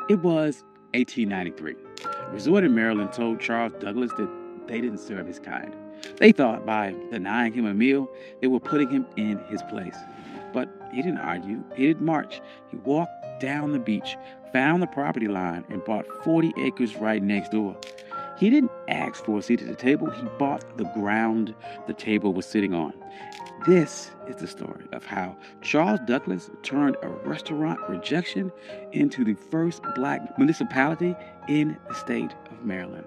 It was 1893. A resort in Maryland told Charles Douglas that they didn't serve his kind. They thought by denying him a meal, they were putting him in his place. But he didn't argue. He didn't march. He walked down the beach, found the property line, and bought 40 acres right next door. He didn't ask for a seat at the table. He bought the ground the table was sitting on. This is the story of how Charles Douglas turned a restaurant rejection into the first black municipality in the state of Maryland.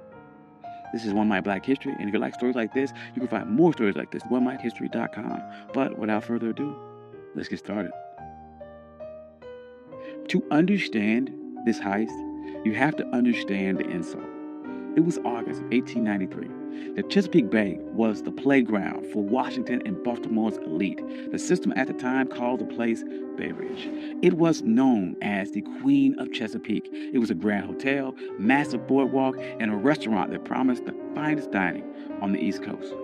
This is One Mic Black History, and if you like stories like this, you can find more stories like this at OneMicHistory.com. But without further ado, let's get started. To understand this heist, you have to understand the insult. It was August 1893. The Chesapeake Bay was the playground for Washington and Baltimore's elite. The system at the time called the place Bay Ridge. It was known as the Queen of Chesapeake. It was a grand hotel, massive boardwalk, and a restaurant that promised the finest dining on the East Coast.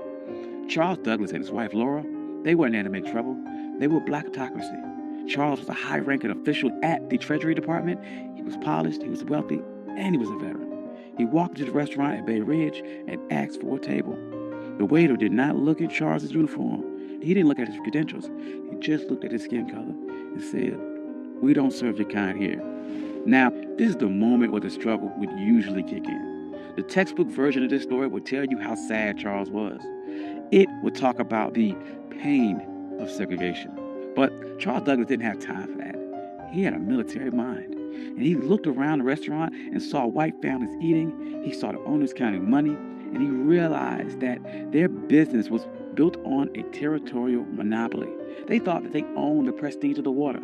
Charles Douglas and his wife Laura, they weren't there to make trouble. They were blackocracy. Charles was a high-ranking official at the Treasury Department. He was polished, he was wealthy, and he was a veteran. He walked to the restaurant at Bay Ridge and asked for a table. The waiter did not look at Charles's uniform. He didn't look at his credentials. He just looked at his skin color and said, "We don't serve your kind here." Now, this is the moment where the struggle would usually kick in. The textbook version of this story would tell you how sad Charles was. It would talk about the pain of segregation. But Charles Douglas didn't have time for that. He had a military mind. And he looked around the restaurant and saw white families eating. He saw the owners counting money. And he realized that their business was built on a territorial monopoly. They thought that they owned the prestige of the water.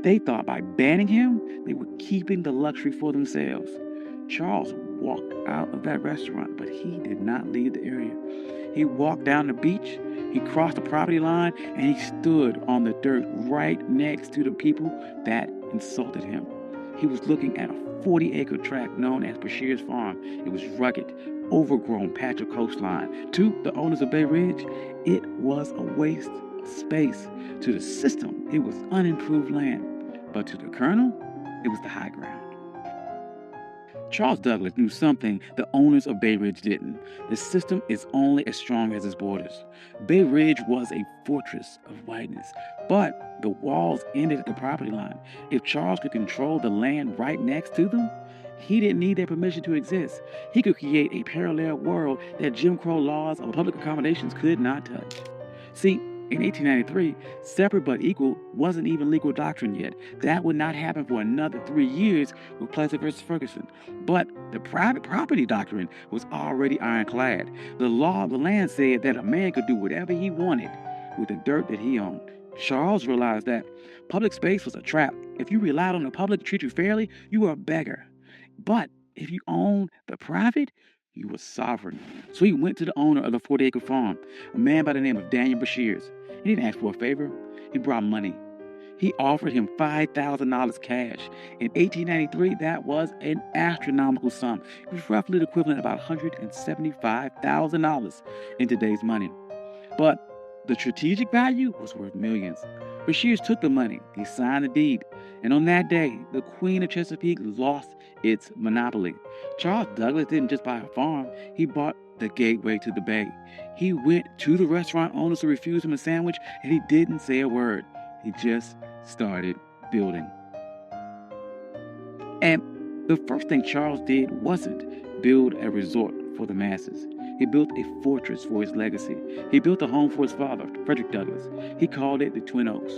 They thought by banning him, they were keeping the luxury for themselves. Charles walked out of that restaurant, but he did not leave the area. He walked down the beach, he crossed the property line, and he stood on the dirt right next to the people that insulted him. He was looking at a 40-acre tract known as Bashir's Farm. It was rugged, overgrown patch of coastline. To the owners of Bay Ridge, it was a waste of space. To the system, it was unimproved land. But to the Colonel, it was the high ground. Charles Douglas knew something the owners of Bay Ridge didn't. The system is only as strong as its borders. Bay Ridge was a fortress of whiteness, but the walls ended at the property line. If Charles could control the land right next to them, he didn't need their permission to exist. He could create a parallel world that Jim Crow laws of public accommodations could not touch. See, in 1893, separate but equal wasn't even legal doctrine yet. That would not happen for another 3 years with Plessy versus Ferguson. But the private property doctrine was already ironclad. The law of the land said that a man could do whatever he wanted with the dirt that he owned. Charles realized that public space was a trap. If you relied on the public to treat you fairly, you were a beggar. But if you owned the private, you were sovereign. So he went to the owner of the 40-acre farm, a man by the name of Daniel Bashirs. He didn't ask for a favor. He brought money. He offered him $5,000 cash. In 1893, that was an astronomical sum. It was roughly the equivalent of about $175,000 in today's money. But the strategic value was worth millions. Bashirs took the money. He signed the deed. And on that day, the Queen of Chesapeake lost its monopoly. Charles Douglas didn't just buy a farm. He bought the gateway to the bay. He went to the restaurant owners who refused him a sandwich, and he didn't say a word. He just started building. And the first thing Charles did wasn't build a resort for the masses. He built a fortress for his legacy. He built a home for his father, Frederick Douglass. He called it the Twin Oaks.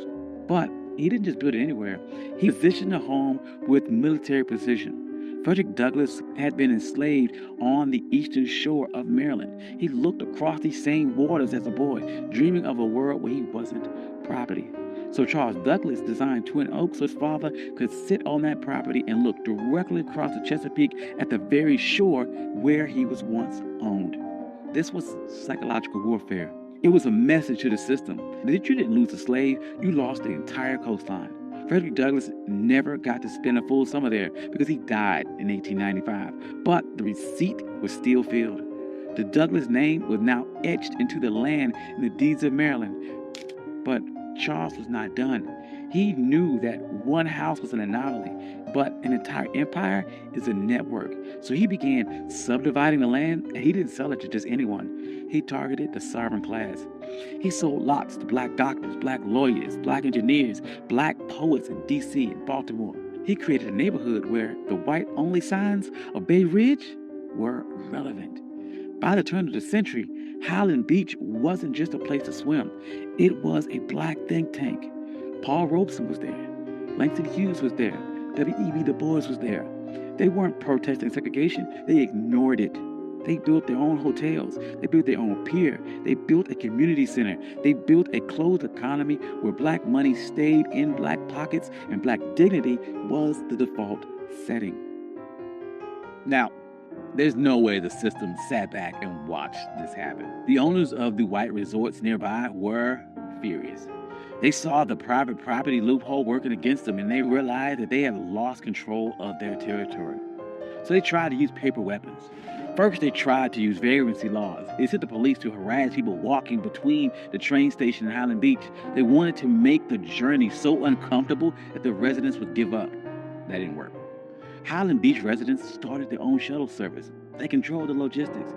But he didn't just build it anywhere. He positioned the home with military precision. Frederick Douglass had been enslaved on the eastern shore of Maryland. He looked across these same waters as a boy, dreaming of a world where he wasn't property. So Charles Douglas designed Twin Oaks so his father could sit on that property and look directly across the Chesapeake at the very shore where he was once owned. This was psychological warfare. It was a message to the system that if you didn't lose a slave, you lost the entire coastline. Frederick Douglass never got to spend a full summer there because he died in 1895, but the receipt was still filled. The Douglass name was now etched into the land in the deeds of Maryland. But Charles was not done. He knew that one house was an anomaly. But an entire empire is a network. So he began subdividing the land, and he didn't sell it to just anyone. He targeted the sovereign class. He sold lots to black doctors, black lawyers, black engineers, black poets in D.C. and Baltimore. He created a neighborhood where the white-only signs of Bay Ridge were relevant. By the turn of the century, Highland Beach wasn't just a place to swim. It was a black think tank. Paul Robeson was there. Langston Hughes was there. W.E.B. Du Bois was there. They weren't protesting segregation. They ignored it. They built their own hotels. They built their own pier. They built a community center. They built a closed economy where black money stayed in black pockets and black dignity was the default setting. Now, there's no way the system sat back and watched this happen. The owners of the white resorts nearby were furious. They saw the private property loophole working against them, and they realized that they had lost control of their territory. So they tried to use paper weapons. First, they tried to use vagrancy laws. They sent the police to harass people walking between the train station and Highland Beach. They wanted to make the journey so uncomfortable that the residents would give up. That didn't work. Highland Beach residents started their own shuttle service. They controlled the logistics.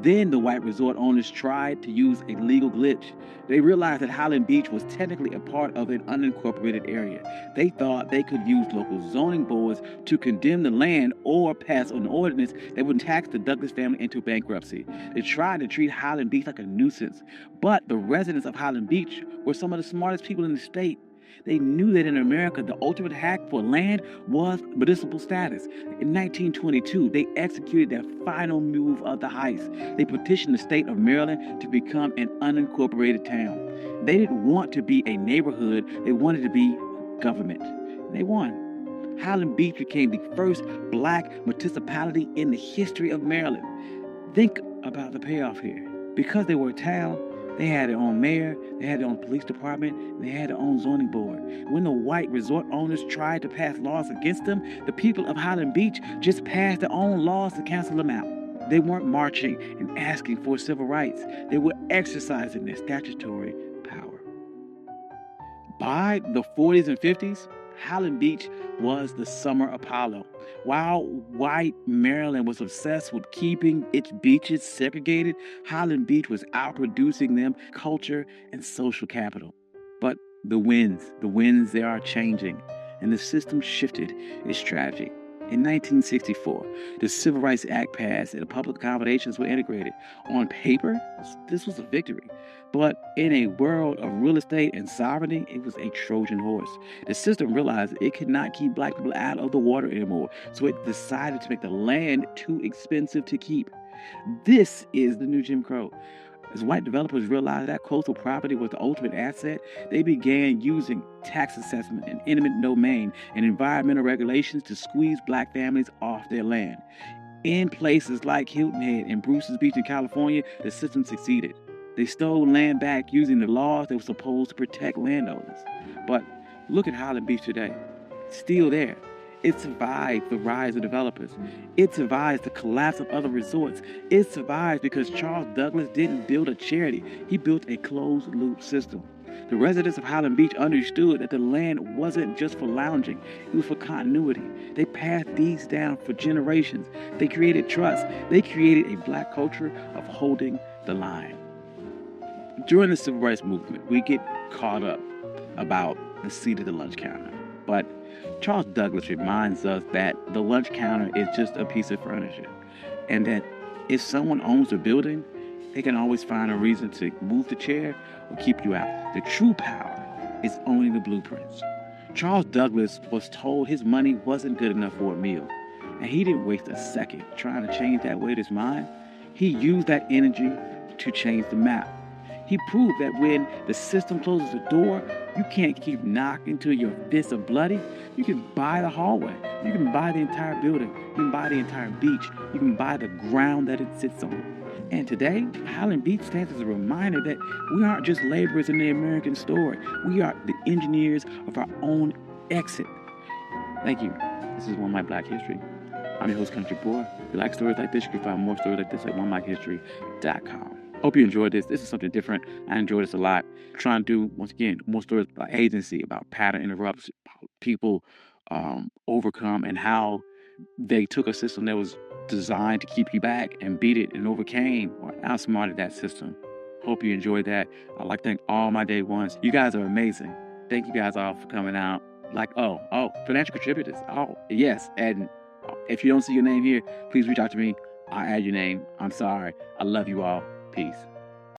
Then the white resort owners tried to use a legal glitch. They realized that Highland Beach was technically a part of an unincorporated area. They thought they could use local zoning boards to condemn the land or pass an ordinance that would tax the Douglas family into bankruptcy. They tried to treat Highland Beach like a nuisance. But the residents of Highland Beach were some of the smartest people in the state. They knew that in America, the ultimate hack for land was municipal status. In 1922, they executed their final move of the heist. They petitioned the state of Maryland to become an unincorporated town. They didn't want to be a neighborhood. They wanted to be government. They won. Highland Beach became the first black municipality in the history of Maryland. Think about the payoff here. Because they were a town, they had their own mayor, they had their own police department, and they had their own zoning board. When the white resort owners tried to pass laws against them, the people of Highland Beach just passed their own laws to cancel them out. They weren't marching and asking for civil rights. They were exercising their statutory power. By the 40s and 50s, Highland Beach was the summer Apollo. While white Maryland was obsessed with keeping its beaches segregated, Highland Beach was outproducing them culture and social capital. But the winds, they are changing, and the system shifted its strategy. In 1964, the Civil Rights Act passed and the public accommodations were integrated. On paper, this was a victory. But in a world of real estate and sovereignty, it was a Trojan horse. The system realized it could not keep black people out of the water anymore, so it decided to make the land too expensive to keep. This is the new Jim Crow. As white developers realized that coastal property was the ultimate asset, they began using tax assessment and eminent domain and environmental regulations to squeeze black families off their land. In places like Hilton Head and Bruce's Beach in California, the system succeeded. They stole land back using the laws that were supposed to protect landowners. But look at Highland Beach today. It's still there. It survived the rise of developers. It survived the collapse of other resorts. It survived because Charles Douglas didn't build a charity. He built a closed-loop system. The residents of Highland Beach understood that the land wasn't just for lounging. It was for continuity. They passed these down for generations. They created trust. They created a black culture of holding the line. During the Civil Rights Movement, we get caught up about the seat of the lunch counter. But Charles Douglas reminds us that the lunch counter is just a piece of furniture, and that if someone owns a building, they can always find a reason to move the chair or keep you out. The true power is owning the blueprints. Charles Douglas was told his money wasn't good enough for a meal, and he didn't waste a second trying to change that waiter's mind. He used that energy to change the map. He proved that when the system closes the door, you can't keep knocking till your fists are bloody. You can buy the hallway. You can buy the entire building. You can buy the entire beach. You can buy the ground that it sits on. And today, Highland Beach stands as a reminder that we aren't just laborers in the American story. We are the engineers of our own exit. Thank you. This is One Mic Black History. I'm your host, Country Boy. If you like stories like this, you can find more stories like this at onemichistory.com. Hope you enjoyed this. This is something different. I enjoy this a lot. Trying to do, once again, more stories about agency, about pattern interrupts, people overcome, and how they took a system that was designed to keep you back and beat it and overcame or outsmarted that system. Hope you enjoyed that. I'd like to thank all my day ones. You guys are amazing. Thank you guys all for coming out. Financial contributors. Oh, yes. And if you don't see your name here, please reach out to me. I'll add your name. I'm sorry. I love you all. Peace.